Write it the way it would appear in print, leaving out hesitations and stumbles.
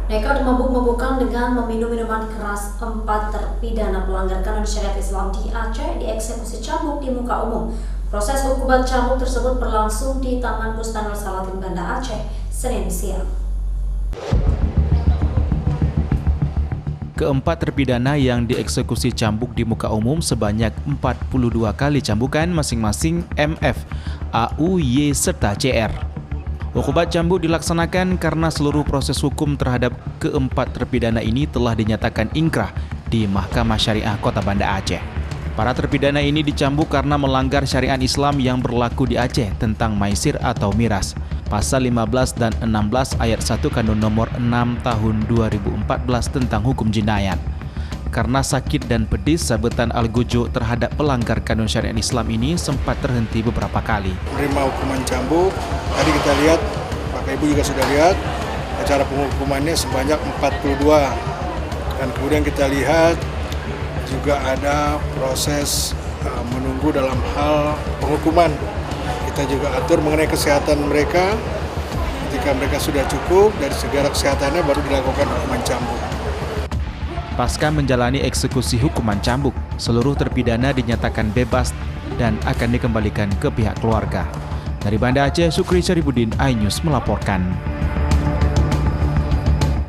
Nekat mabuk-mabukan dengan meminum minuman keras, 4 terpidana pelanggar kanun syariat Islam di Aceh dieksekusi cambuk di muka umum. Proses hukuman cambuk tersebut berlangsung di Taman Bustanul Salatin Banda Aceh, Senin siang. Keempat terpidana yang dieksekusi cambuk di muka umum sebanyak 42 kali cambukan masing-masing MF, AU, Y, serta CR. Hukuman cambuk dilaksanakan karena seluruh proses hukum terhadap keempat terpidana ini telah dinyatakan ingkrah di Mahkamah Syariah Kota Banda Aceh. Para terpidana ini dicambuk karena melanggar syariat Islam yang berlaku di Aceh tentang maisir atau miras. Pasal 15 dan 16 ayat 1 Kanun nomor 6 tahun 2014 tentang hukum jinayat. Karena sakit dan pedis, sabetan Al-Gujuk terhadap pelanggar kanun syariat Islam ini sempat terhenti beberapa kali. Menerima hukuman cambuk, tadi kita lihat, Bapak Ibu juga sudah lihat, acara penghukumannya sebanyak 42. Dan kemudian kita lihat juga ada proses menunggu dalam hal penghukuman. Kita juga atur mengenai kesehatan mereka, ketika mereka sudah cukup dari segala kesehatannya baru dilakukan hukuman cambuk. Pasca menjalani eksekusi hukuman cambuk, seluruh terpidana dinyatakan bebas dan akan dikembalikan ke pihak keluarga. Dari Banda Aceh, Sukri Syarifuddin, iNews melaporkan.